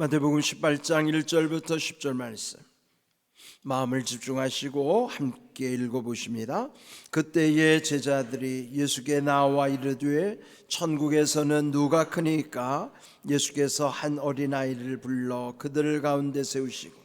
마태복음 18장 1절부터 10절 말씀, 마음을 집중하시고 함께 읽어보십니다. 그때의 제자들이 예수께 나와 이르되 천국에서는 누가 크니까? 예수께서 한 어린아이를 불러 그들 가운데 세우시고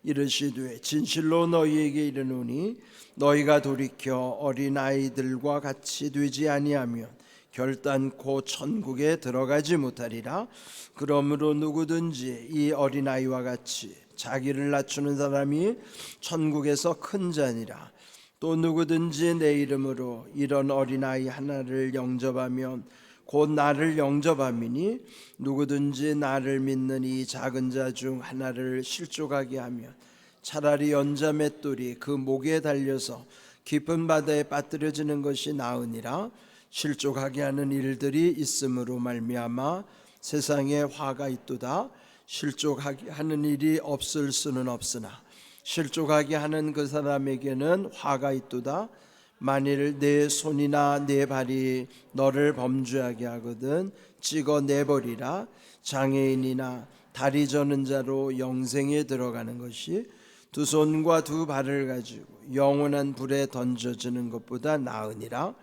이르시되 진실로 너희에게 이르노니 너희가 돌이켜 어린아이들과 같이 되지 아니하면 결단코 천국에 들어가지 못하리라. 그러므로 누구든지 이 어린아이와 같이 자기를 낮추는 사람이 천국에서 큰 자니라. 또 누구든지 내 이름으로 이런 어린아이 하나를 영접하면 곧 나를 영접함이니, 누구든지 나를 믿는 이 작은 자 중 하나를 실족하게 하면 차라리 연자 맷돌이 그 목에 달려서 깊은 바다에 빠뜨려지는 것이 나으니라. 실족하게 하는 일들이 있음으로 말미암아 세상에 화가 있도다. 실족하게 하는 일이 없을 수는 없으나 실족하게 하는 그 사람에게는 화가 있도다. 만일 내 손이나 내 발이 너를 범죄하게 하거든 찍어 내버리라. 장애인이나 다리 저는 자로 영생에 들어가는 것이 두 손과 두 발을 가지고 영원한 불에 던져지는 것보다 나으니라.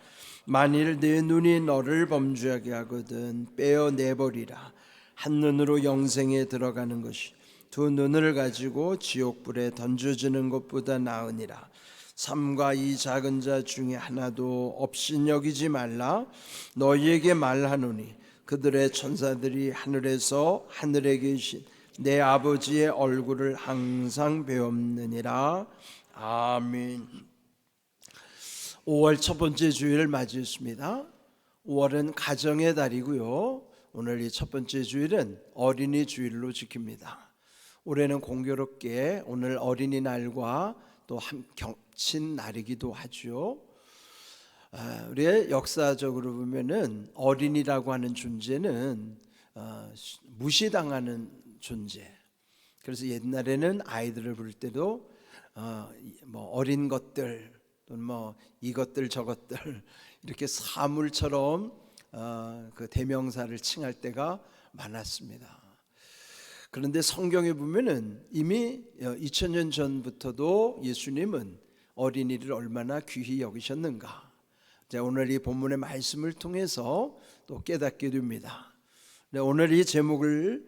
만일 내 눈이 너를 범죄하게 하거든 빼어 내버리라. 한 눈으로 영생에 들어가는 것이 두 눈을 가지고 지옥불에 던져지는 것보다 나으니라. 삼가 이 작은 자 중에 하나도 업신여기지 말라. 너희에게 말하노니 그들의 천사들이 하늘에서 하늘에 계신 내 아버지의 얼굴을 항상 배움느니라. 아멘. 5월 첫 번째 주일을 맞이했습니다. 5월은 가정의 달이고요. 오늘 이 첫 번째 주일은 어린이 주일로 지킵니다. 올해는 공교롭게 오늘 어린이날과 또 겹친 날이기도 하죠. 우리의 역사적으로 보면은 어린이라고 하는 존재는 무시당하는 존재. 그래서 옛날에는 아이들을 부를 때도 어린 것들 또는 이것들 저것들 이렇게 사물처럼 그 대명사를 칭할 때가 많았습니다. 그런데 성경에 보면은 이미 2000년 전부터도 예수님은 어린이를 얼마나 귀히 여기셨는가, 오늘 이 본문의 말씀을 통해서 또 깨닫게 됩니다. 오늘 이 제목을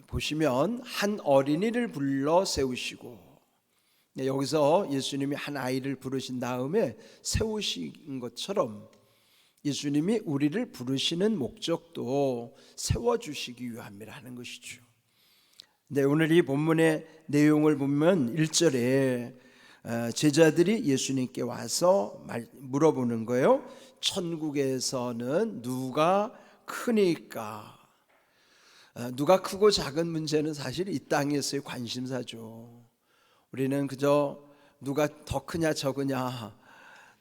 보시면 한 어린이를 불러 세우시고, 여기서 예수님이 한 아이를 부르신 다음에 세우신 것처럼 예수님이 우리를 부르시는 목적도 세워주시기 위함이라 하는 것이죠. 네, 오늘 이 본문의 내용을 보면 1절에 제자들이 예수님께 와서 물어보는 거예요. 천국에서는 누가 크니까? 누가 크고 작은 문제는 사실 이 땅에서의 관심사죠. 우리는 그저 누가 더 크냐 적으냐,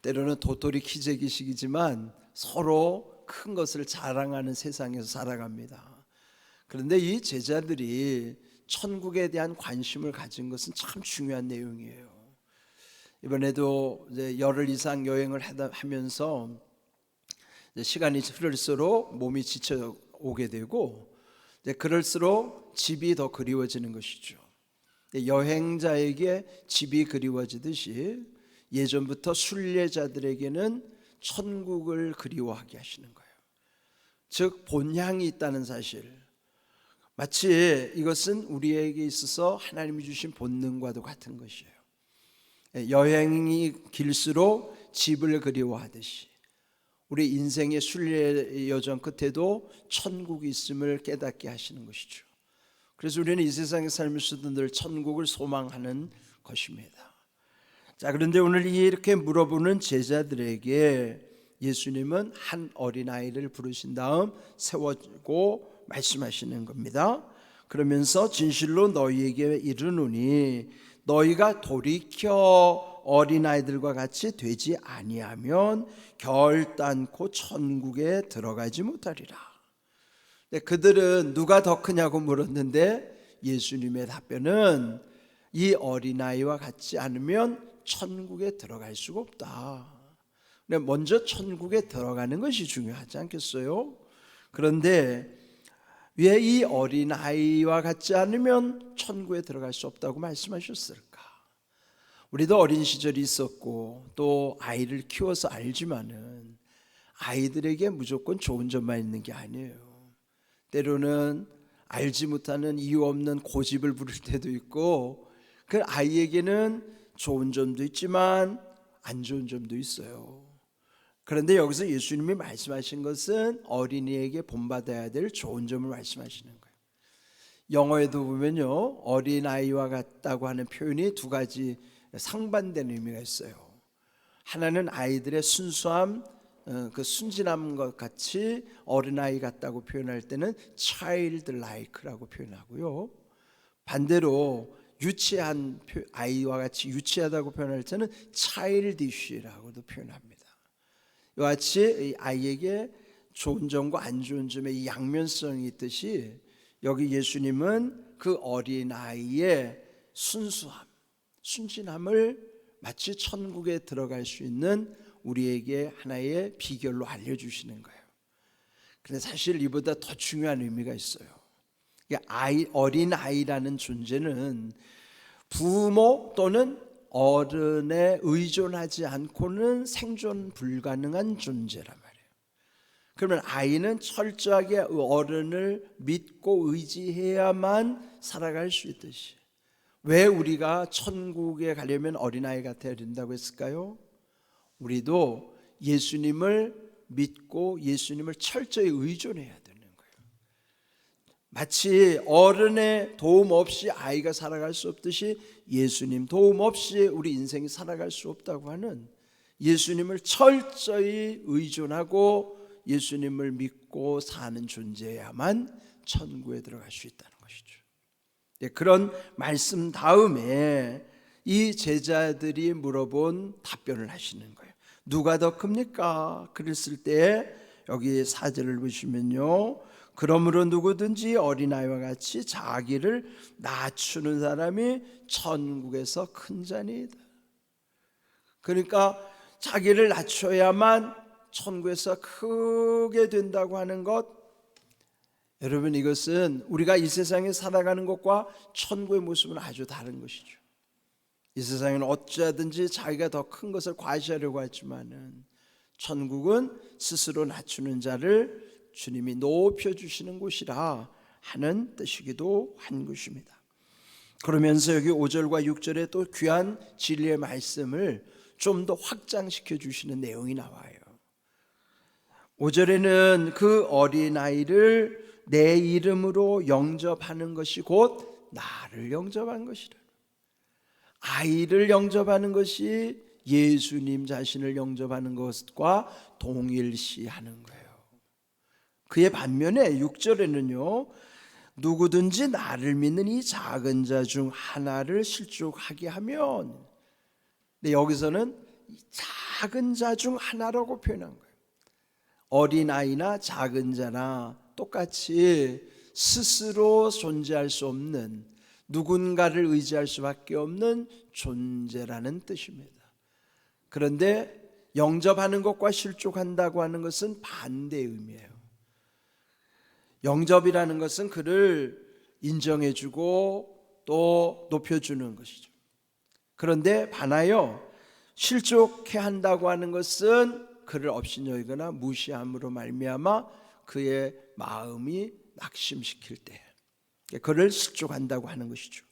때로는 도토리 키재기식이지만 서로 큰 것을 자랑하는 세상에서 살아갑니다. 그런데 이 제자들이 천국에 대한 관심을 가진 것은 참 중요한 내용이에요. 이번에도 이제 열흘 이상 여행을 하면서 시간이 흐를수록 몸이 지쳐 오게 되고, 그럴수록 집이 더 그리워지는 것이죠. 여행자에게 집이 그리워지듯이 예전부터 순례자들에게는 천국을 그리워하게 하시는 거예요. 즉 본향이 있다는 사실, 마치 이것은 우리에게 있어서 하나님이 주신 본능과도 같은 것이에요. 여행이 길수록 집을 그리워하듯이 우리 인생의 순례 여정 끝에도 천국이 있음을 깨닫게 하시는 것이죠. 그래서 우리는 이 세상에 살면서도 늘 천국을 소망하는 것입니다. 자, 그런데 오늘 이렇게 물어보는 제자들에게 예수님은 한 어린아이를 부르신 다음 세워주고 말씀하시는 겁니다. 그러면서 진실로 너희에게 이르노니 너희가 돌이켜 어린아이들과 같이 되지 아니하면 결단코 천국에 들어가지 못하리라. 그들은 누가 더 크냐고 물었는데 예수님의 답변은 이 어린아이와 같지 않으면 천국에 들어갈 수가 없다. 먼저 천국에 들어가는 것이 중요하지 않겠어요? 그런데 왜 이 어린아이와 같지 않으면 천국에 들어갈 수 없다고 말씀하셨을까? 우리도 어린 시절이 있었고 또 아이를 키워서 알지만은 아이들에게 무조건 좋은 점만 있는 게 아니에요. 때로는 알지 못하는 이유 없는 고집을 부릴 때도 있고, 그 아이에게는 좋은 점도 있지만 안 좋은 점도 있어요. 그런데 여기서 예수님이 말씀하신 것은 어린이에게 본받아야 될 좋은 점을 말씀하시는 거예요. 영어에도 보면요, 어린아이와 같다고 하는 표현이 두 가지 상반된 의미가 있어요. 하나는 아이들의 순수함, 그 순진한 것 같이 어린아이 같다고 표현할 때는 childlike라고 표현하고요, 반대로 유치한 아이와 같이 유치하다고 표현할 때는 childish라고도 표현합니다. 이와 같이 아이에게 좋은 점과 안 좋은 점의 양면성이 있듯이 여기 예수님은 그 어린아이의 순수함, 순진함을 마치 천국에 들어갈 수 있는 우리에게 하나의 비결로 알려주시는 거예요. 그런데 사실 이보다 더 중요한 의미가 있어요. 어린아이라는 존재는 부모 또는 어른에 의존하지 않고는 생존 불가능한 존재란 말이에요. 그러면 아이는 철저하게 어른을 믿고 의지해야만 살아갈 수 있듯이, 왜 우리가 천국에 가려면 어린아이가 되어야 된다고 했을까요? 우리도 예수님을 믿고 예수님을 철저히 의존해야 되는 거예요. 마치 어른의 도움 없이 아이가 살아갈 수 없듯이 예수님 도움 없이 우리 인생이 살아갈 수 없다고 하는, 예수님을 철저히 의존하고 예수님을 믿고 사는 존재야만 천국에 들어갈 수 있다는 것이죠. 그런 말씀 다음에 이 제자들이 물어본 답변을 하시는 거예요. 누가 더 큽니까? 그랬을 때 여기 4절을 보시면요, 그러므로 누구든지 어린아이와 같이 자기를 낮추는 사람이 천국에서 큰 자니이다. 그러니까 자기를 낮춰야만 천국에서 크게 된다고 하는 것, 여러분, 이것은 우리가 이 세상에 살아가는 것과 천국의 모습은 아주 다른 것이죠. 이 세상에는 어찌하든지 자기가 더 큰 것을 과시하려고 하지만은 천국은 스스로 낮추는 자를 주님이 높여주시는 곳이라 하는 뜻이기도 한 것입니다. 그러면서 여기 5절과 6절에 또 귀한 진리의 말씀을 좀 더 확장시켜 주시는 내용이 나와요. 5절에는 그 어린아이를 내 이름으로 영접하는 것이 곧 나를 영접한 것이라. 아이를 영접하는 것이 예수님 자신을 영접하는 것과 동일시하는 거예요. 그의 반면에 6절에는요, 누구든지 나를 믿는 이 작은 자 중 하나를 실족하게 하면, 근데 여기서는 작은 자 중 하나라고 표현한 거예요. 어린아이나 작은 자나 똑같이 스스로 존재할 수 없는, 누군가를 의지할 수밖에 없는 존재라는 뜻입니다. 그런데 영접하는 것과 실족한다고 하는 것은 반대의 의미예요. 영접이라는 것은 그를 인정해주고 또 높여주는 것이죠. 그런데 반하여 실족해 한다고 하는 것은 그를 업신여기거나 무시함으로 말미암아 그의 마음이 낙심시킬 때 그를 실족한다고 하는 것이죠.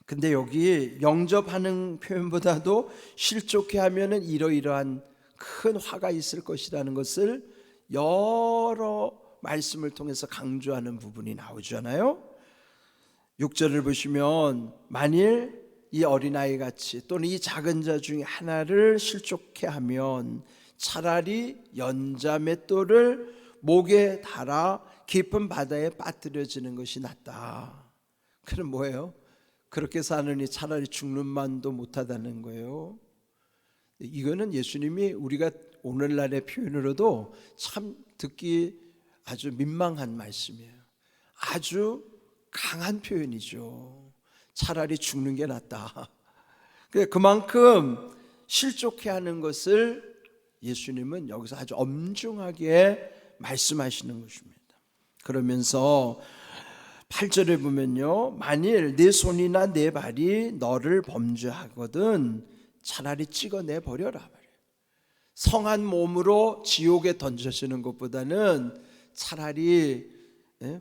근데 여기 영접하는 표현보다도 실족해 하면은 이러이러한 큰 화가 있을 것이라는 것을 여러 말씀을 통해서 강조하는 부분이 나오잖아요. 6절을 보시면 만일 이 어린아이 같이 또는 이 작은 자 중에 하나를 실족해 하면 차라리 연자 맷돌을 목에 달아 깊은 바다에 빠뜨려지는 것이 낫다. 그럼 뭐예요? 그렇게 사느니 차라리 죽는 만도 못하다는 거예요. 이거는 예수님이 우리가 오늘날의 표현으로도 참 듣기 아주 민망한 말씀이에요. 아주 강한 표현이죠. 차라리 죽는 게 낫다. 그만큼 실족해 하는 것을 예수님은 여기서 아주 엄중하게 말씀하시는 것입니다. 그러면서 8절에 보면요, 만일 내 손이나 내 발이 너를 범죄하거든 차라리 찍어내 버려라 말이에요. 성한 몸으로 지옥에 던져지는 것보다는 차라리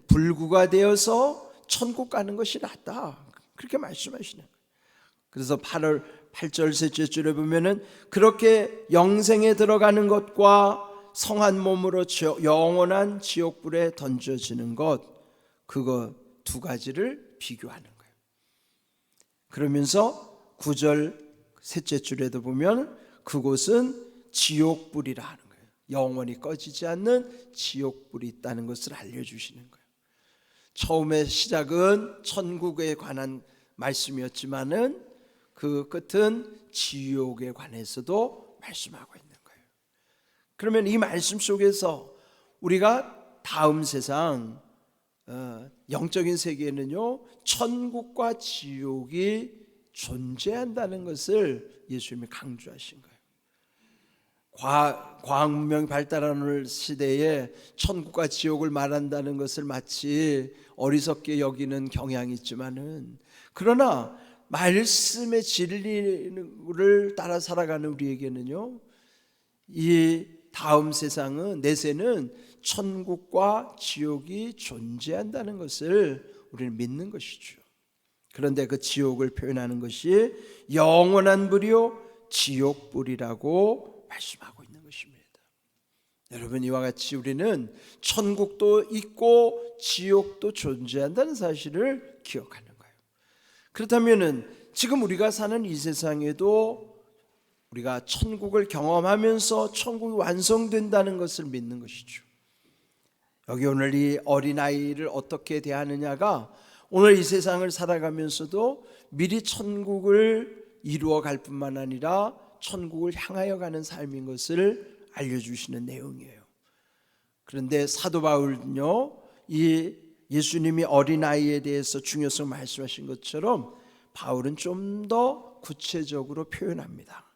불구가 되어서 천국 가는 것이 낫다, 그렇게 말씀하시는 거예요. 그래서 8절 셋째 줄에 보면은 그렇게 영생에 들어가는 것과 성한 몸으로 영원한 지옥불에 던져지는 것, 그거 두 가지를 비교하는 거예요. 그러면서 9절 셋째 줄에도 보면 그곳은 지옥불이라 하는 거예요. 영원히 꺼지지 않는 지옥불이 있다는 것을 알려주시는 거예요. 처음에 시작은 천국에 관한 말씀이었지만은 그 끝은 지옥에 관해서도 말씀하고 있는 거예요. 그러면 이 말씀 속에서 우리가 다음 세상 영적인 세계에는요, 천국과 지옥이 존재한다는 것을 예수님이 강조하신 거예요. 과학 문명이 발달하는 시대에 천국과 지옥을 말한다는 것을 마치 어리석게 여기는 경향이 있지만은, 그러나 말씀의 진리를 따라 살아가는 우리에게는요, 이 다음 세상은, 내세는 천국과 지옥이 존재한다는 것을 우리는 믿는 것이죠. 그런데 그 지옥을 표현하는 것이 영원한 불이요 지옥불이라고 말씀하고 있는 것입니다. 여러분, 이와 같이 우리는 천국도 있고 지옥도 존재한다는 사실을 기억하는 거예요. 그렇다면 지금 우리가 사는 이 세상에도 우리가 천국을 경험하면서 천국이 완성된다는 것을 믿는 것이죠. 여기 오늘 이 어린아이를 어떻게 대하느냐가 오늘 이 세상을 살아가면서도 미리 천국을 이루어 갈 뿐만 아니라 천국을 향하여 가는 삶인 것을 알려주시는 내용이에요. 그런데 사도 바울은요, 이 예수님이 어린아이에 대해서 중요성 말씀하신 것처럼 바울은 좀 더 구체적으로 표현합니다.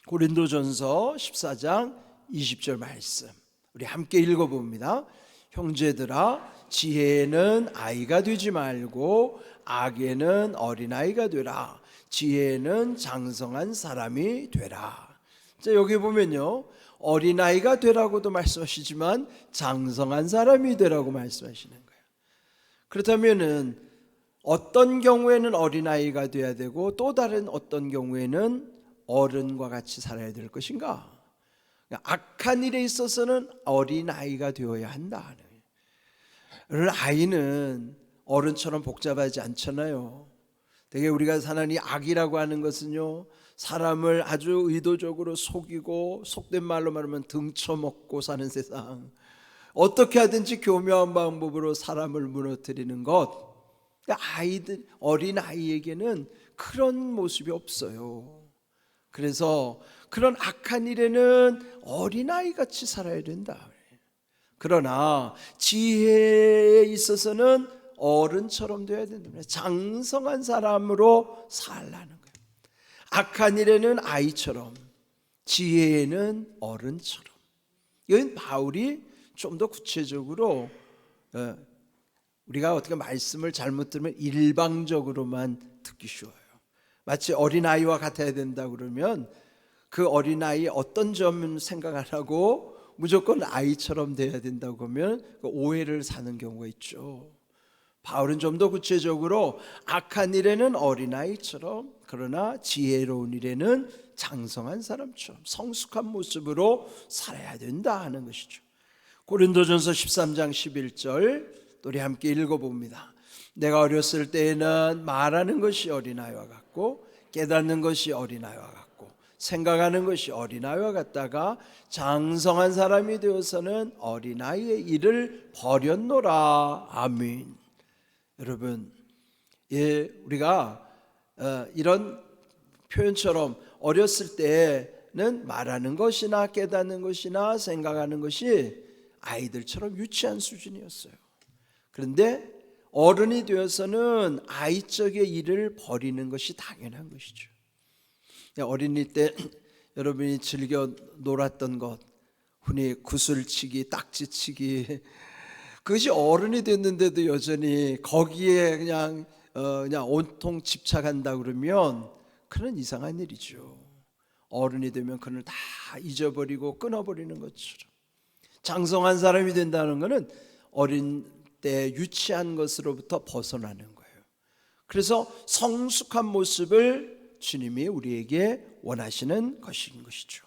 고린도전서 14장 20절 말씀 우리 함께 읽어봅니다. 형제들아, 지혜에는 아이가 되지 말고 악에는 어린아이가 되라. 지혜에는 장성한 사람이 되라. 자, 여기 보면요, 어린아이가 되라고도 말씀하시지만 장성한 사람이 되라고 말씀하시는 거예요. 그렇다면은 어떤 경우에는 어린아이가 돼야 되고 또 다른 어떤 경우에는 어른과 같이 살아야 될 것인가? 악한 일에 있어서는 어린아이가 되어야 한다. 아이는 어른처럼 복잡하지 않잖아요. 되게 우리가 사는 이 악이라고 하는 것은요, 사람을 아주 의도적으로 속이고 속된 말로 말하면 등쳐먹고 사는 세상, 어떻게 하든지 교묘한 방법으로 사람을 무너뜨리는 것. 아이들, 어린아이에게는 그런 모습이 없어요. 그래서 그런 악한 일에는 어린아이같이 살아야 된다. 그러나 지혜에 있어서는 어른처럼 되어야 된다. 장성한 사람으로 살라는 거예요. 악한 일에는 아이처럼, 지혜에는 어른처럼. 이건 바울이 좀 더 구체적으로, 우리가 어떻게 말씀을 잘못 들으면 일방적으로만 듣기 쉬워요. 마치 어린아이와 같아야 된다 그러면 그 어린아이의 어떤 점은 생각 안 하고 무조건 아이처럼 돼야 된다고 하면 오해를 사는 경우가 있죠. 바울은 좀 더 구체적으로 악한 일에는 어린아이처럼, 그러나 지혜로운 일에는 장성한 사람처럼 성숙한 모습으로 살아야 된다 하는 것이죠. 고린도전서 13장 11절 우리 함께 읽어봅니다. 내가 어렸을 때에는 말하는 것이 어린아이와 같고 깨닫는 것이 어린아이와 같고 생각하는 것이 어린아이와 같다가 장성한 사람이 되어서는 어린아이의 일을 버렸노라. 아멘. 여러분, 우리가 이런 표현처럼 어렸을 때는 말하는 것이나 깨닫는 것이나 생각하는 것이 아이들처럼 유치한 수준이었어요. 그런데 어른이 되어서는 아이적의 일을 버리는 것이 당연한 것이죠. 어린이 때 여러분이 즐겨 놀았던 것, 흔히 구슬치기, 딱지치기, 그것이 어른이 됐는데도 여전히 거기에 그냥 온통 집착한다 그러면 그는 이상한 일이죠. 어른이 되면 그를 다 잊어버리고 끊어버리는 것처럼, 장성한 사람이 된다는 것은 어린 때 유치한 것으로부터 벗어나는 거예요. 그래서 성숙한 모습을 주님이 우리에게 원하시는 것인 것이죠.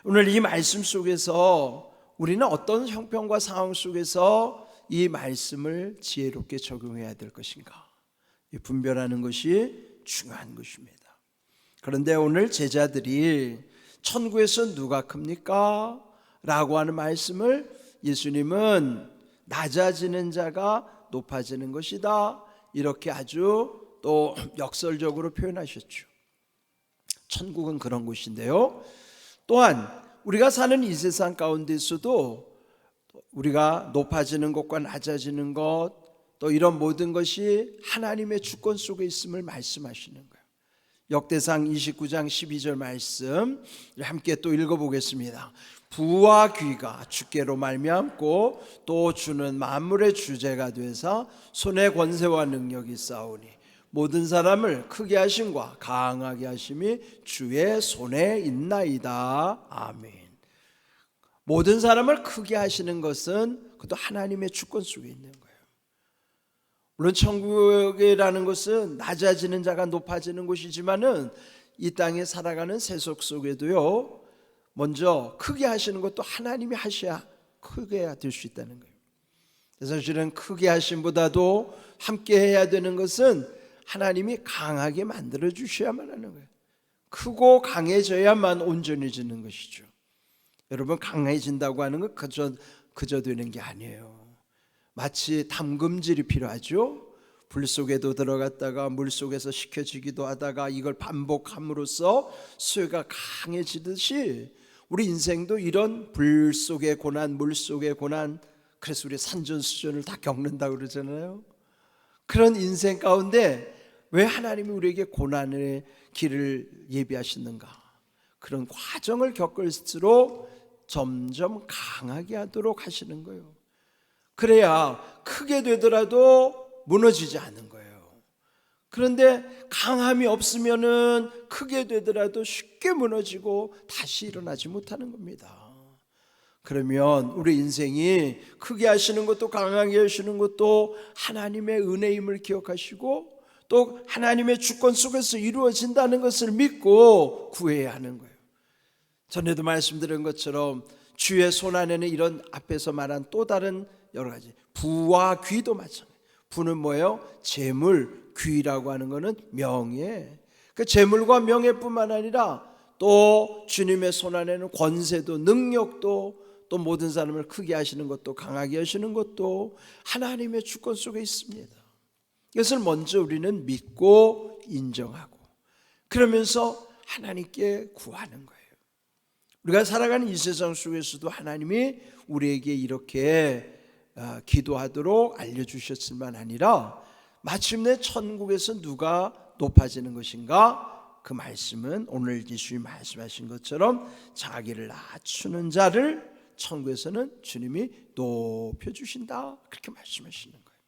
오늘 이 말씀 속에서 우리는 어떤 형편과 상황 속에서 이 말씀을 지혜롭게 적용해야 될 것인가, 분별하는 것이 중요한 것입니다. 그런데 오늘 제자들이 천국에서 누가 큽니까? 라고 하는 말씀을 예수님은 낮아지는 자가 높아지는 것이다, 이렇게 아주 또 역설적으로 표현하셨죠. 천국은 그런 곳인데요, 또한 우리가 사는 이 세상 가운데서도 우리가 높아지는 것과 낮아지는 것, 또 이런 모든 것이 하나님의 주권 속에 있음을 말씀하시는 거예요. 역대상 29장 12절 말씀 함께 또 읽어보겠습니다. 부와 귀가 주께로 말미암고 또 주는 만물의 주제가 되사 손에 권세와 능력이 있사오니 모든 사람을 크게 하심과 강하게 하심이 주의 손에 있나이다. 아멘. 모든 사람을 크게 하시는 것은 그것도 하나님의 주권 속에 있는 거예요. 물론 천국이라는 것은 낮아지는 자가 높아지는 곳이지만은 이 땅에 살아가는 세속 속에도요, 먼저 크게 하시는 것도 하나님이 하셔야 크게 될 수 있다는 거예요. 그래서 사실은 크게 하심보다도 함께 해야 되는 것은 하나님이 강하게 만들어 주셔야만 하는 거예요. 크고 강해져야만 온전해지는 것이죠. 여러분, 강해진다고 하는 건 그저 되는 게 아니에요. 마치 담금질이 필요하죠. 불 속에도 들어갔다가 물 속에서 식혀지기도 하다가 이걸 반복함으로써 쇠가 강해지듯이 우리 인생도 이런 불 속의 고난, 물 속의 고난, 그래서 우리 산전수전을 다 겪는다고 그러잖아요. 그런 인생 가운데 왜 하나님이 우리에게 고난의 길을 예비하시는가? 그런 과정을 겪을수록 점점 강하게 하도록 하시는 거예요. 그래야 크게 되더라도 무너지지 않는 거예요. 그런데 강함이 없으면은 크게 되더라도 쉽게 무너지고 다시 일어나지 못하는 겁니다. 그러면 우리 인생이 크게 하시는 것도 강하게 하시는 것도 하나님의 은혜임을 기억하시고 또 하나님의 주권 속에서 이루어진다는 것을 믿고 구해야 하는 거예요. 전에도 말씀드린 것처럼 주의 손 안에는 이런 앞에서 말한 또 다른 여러 가지, 부와 귀도 마찬가지예요. 부는 뭐예요? 재물, 귀라고 하는 것은 명예. 그 재물과 명예뿐만 아니라 또 주님의 손 안에는 권세도 능력도 또 모든 사람을 크게 하시는 것도 강하게 하시는 것도 하나님의 주권 속에 있습니다. 이것을 먼저 우리는 믿고 인정하고 그러면서 하나님께 구하는 거예요. 우리가 살아가는 이 세상 속에서도 하나님이 우리에게 이렇게 기도하도록 알려주셨을 만 아니라 마침내 천국에서 누가 높아지는 것인가? 그 말씀은 오늘 예수님이 말씀하신 것처럼 자기를 낮추는 자를 천국에서는 주님이 높여주신다, 그렇게 말씀하시는 거예요.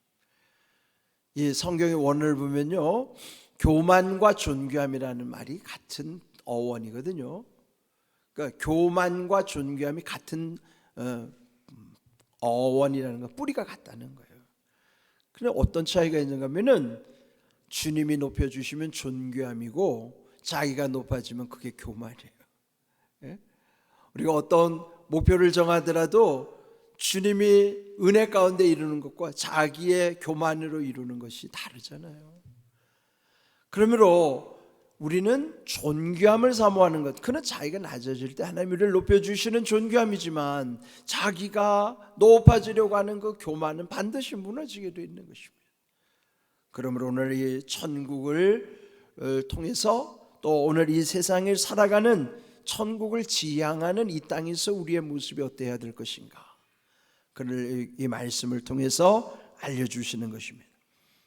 이 성경의 원어를 보면요, 교만과 존귀함이라는 말이 같은 어원이거든요. 그러니까 교만과 존귀함이 같은 어원이라는 건 뿌리가 같다는 거예요. 그런데 어떤 차이가 있는가 하면은 주님이 높여주시면 존귀함이고 자기가 높아지면 그게 교만이에요. 예? 우리가 어떤 목표를 정하더라도 주님이 은혜 가운데 이루는 것과 자기의 교만으로 이루는 것이 다르잖아요. 그러므로 우리는 존귀함을 사모하는 것, 그는 자기가 낮아질 때 하나님이 우리를 높여주시는 존귀함이지만 자기가 높아지려고 하는 그 교만은 반드시 무너지게 되어 있는 것입니다. 그러므로 오늘 이 천국을 통해서 또 오늘 이 세상을 살아가는 천국을 지향하는 이 땅에서 우리의 모습이 어때야 될 것인가, 그를 이 말씀을 통해서 알려주시는 것입니다.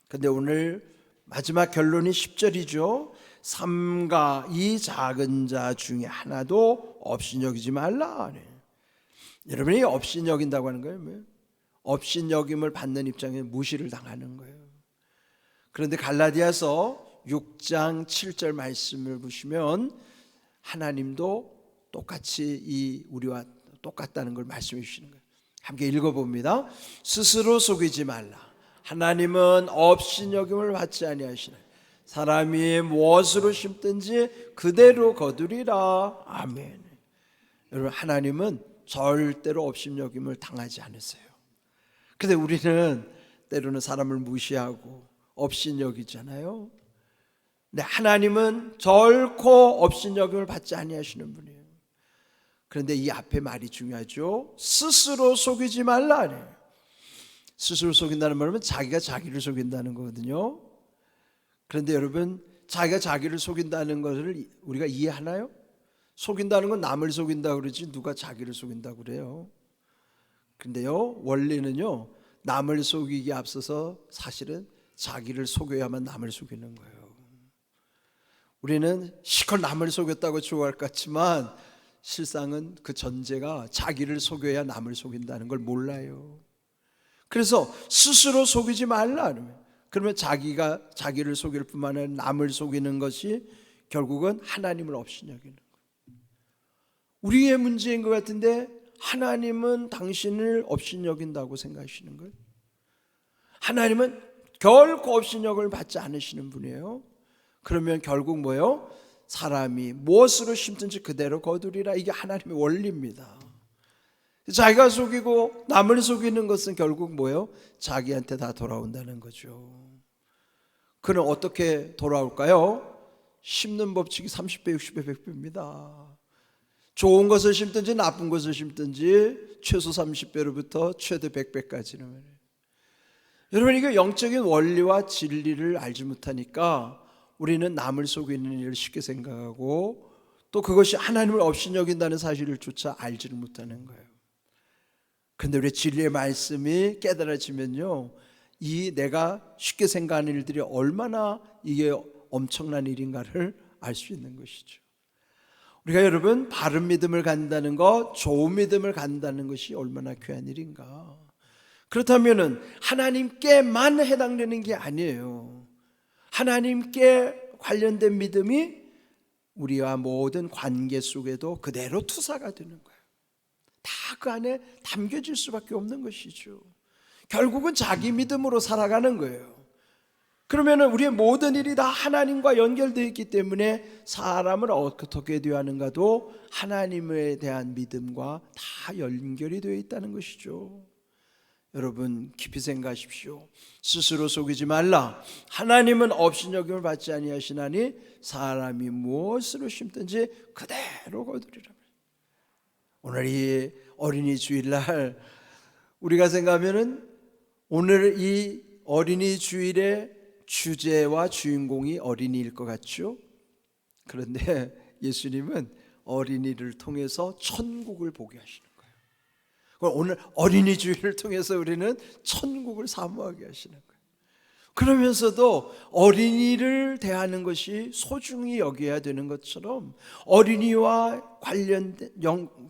그런데 오늘 마지막 결론이 10절이죠. 삼가 이 작은 자 중에 하나도 없이 여기지 말라. 여러분이 없이 여긴다고 하는 거예요. 업신여김을 받는 입장에 무시를 당하는 거예요. 그런데 갈라디아서 6장 7절 말씀을 보시면 하나님도 똑같이 우리와 똑같다는 걸 말씀해 주시는 거예요. 함께 읽어봅니다. 스스로 속이지 말라. 하나님은 업신여김을 받지 아니하시나. 사람이 무엇으로 심든지 그대로 거두리라. 아멘. 여러분, 하나님은 절대로 업신여김을 당하지 않으세요. 근데 우리는 때로는 사람을 무시하고 업신여기잖아요. 근데 하나님은 결코 업신여김을 받지 아니하시는 분이에요. 그런데 이 앞에 말이 중요하죠. 스스로 속이지 말라. 스스로 속인다는 말은 자기가 자기를 속인다는 거거든요. 그런데 여러분, 자기가 자기를 속인다는 것을 우리가 이해하나요? 속인다는 건 남을 속인다고 그러지 누가 자기를 속인다고 그래요. 근데요, 원리는요, 남을 속이기에 앞서서 사실은 자기를 속여야만 남을 속이는 거예요. 우리는 실컷 남을 속였다고 좋아할 것 같지만 실상은 그 전제가 자기를 속여야 남을 속인다는 걸 몰라요. 그래서 스스로 속이지 말라. 그러면 자기가 자기를 속일 뿐만 아니라 남을 속이는 것이 결국은 하나님을 업신여기는 거예요. 우리의 문제인 것 같은데 하나님은 당신을 업신여긴다고 생각하시는 거예요. 하나님은 결코 업신여김을 받지 않으시는 분이에요. 그러면 결국 뭐예요? 사람이 무엇으로 심든지 그대로 거두리라. 이게 하나님의 원리입니다. 자기가 속이고 남을 속이는 것은 결국 뭐예요? 자기한테 다 돌아온다는 거죠. 그는 어떻게 돌아올까요? 심는 법칙이 30배, 60배, 100배입니다. 좋은 것을 심든지 나쁜 것을 심든지 최소 30배로부터 최대 100배까지는. 여러분, 이게 영적인 원리와 진리를 알지 못하니까 우리는 남을 속이는 일을 쉽게 생각하고 또 그것이 하나님을 업신여긴다는 사실을 조차 알지를 못하는 거예요. 그런데 우리 진리의 말씀이 깨달아지면요, 이 내가 쉽게 생각하는 일들이 얼마나 이게 엄청난 일인가를 알 수 있는 것이죠. 우리가 여러분 바른 믿음을 갖는다는 것, 좋은 믿음을 갖는다는 것이 얼마나 귀한 일인가. 그렇다면은 하나님께만 해당되는 게 아니에요. 하나님께 관련된 믿음이 우리와 모든 관계 속에도 그대로 투사가 되는 거예요. 다 그 안에 담겨질 수밖에 없는 것이죠. 결국은 자기 믿음으로 살아가는 거예요. 그러면 우리의 모든 일이 다 하나님과 연결되어 있기 때문에 사람을 어떻게 대하는가도 하나님에 대한 믿음과 다 연결이 되어 있다는 것이죠. 여러분, 깊이 생각하십시오. 스스로 속이지 말라. 하나님은 업신여김을 받지 아니하시나니 사람이 무엇으로 심든지 그대로 거두리라. 오늘 이 어린이 주일날 우리가 생각하면은 오늘 이 어린이 주일의 주제와 주인공이 어린이일 것 같죠? 그런데 예수님은 어린이를 통해서 천국을 보게 하시는 거예요. 오늘 어린이 주일을 통해서 우리는 천국을 사모하게 하시는 거예요. 그러면서도 어린이를 대하는 것이 소중히 여겨야 되는 것처럼 어린이와 관련된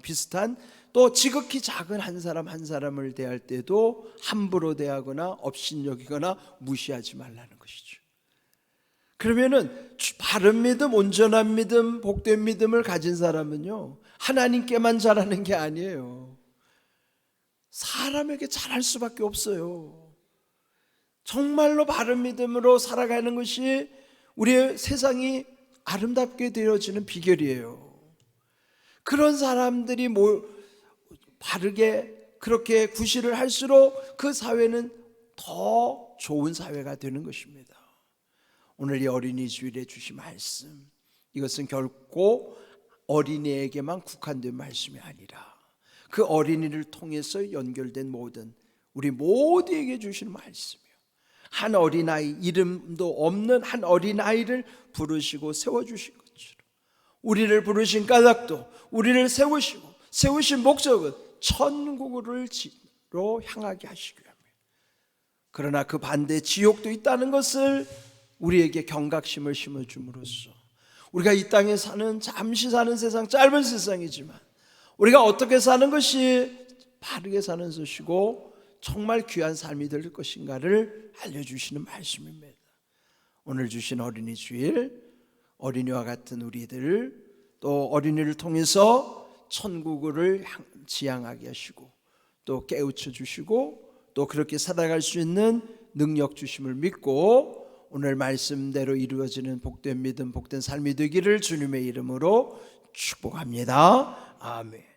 비슷한 또 지극히 작은 한 사람 한 사람을 대할 때도 함부로 대하거나 업신여기거나 무시하지 말라는 것이죠. 그러면은 바른 믿음, 온전한 믿음, 복된 믿음을 가진 사람은요, 하나님께만 잘하는 게 아니에요. 사람에게 잘할 수밖에 없어요. 정말로 바른 믿음으로 살아가는 것이 우리의 세상이 아름답게 되어지는 비결이에요. 그런 사람들이 바르게 그렇게 구실을 할수록 그 사회는 더 좋은 사회가 되는 것입니다. 오늘 이 어린이 주일에 주신 말씀, 이것은 결코 어린이에게만 국한된 말씀이 아니라 그 어린이를 통해서 연결된 모든 우리 모두에게 주시는 말씀이에요. 한 어린아이, 이름도 없는 한 어린아이를 부르시고 세워주신 것처럼 우리를 부르신 까닭도, 우리를 세우신 목적은 천국으로 향하게 하시기 위함이에요. 그러나 그 반대에 지옥도 있다는 것을 우리에게 경각심을 심어줌으로써 우리가 이 땅에 잠시 사는 세상, 짧은 세상이지만 우리가 어떻게 사는 것이 바르게 사는 것이고 정말 귀한 삶이 될 것인가를 알려주시는 말씀입니다. 오늘 주신 어린이 주일, 어린이와 같은 우리들, 또 어린이를 통해서 천국을 지향하게 하시고 또 깨우쳐 주시고 또 그렇게 살아갈 수 있는 능력 주심을 믿고 오늘 말씀대로 이루어지는 복된 믿음, 복된 삶이 되기를 주님의 이름으로 축복합니다. 아멘.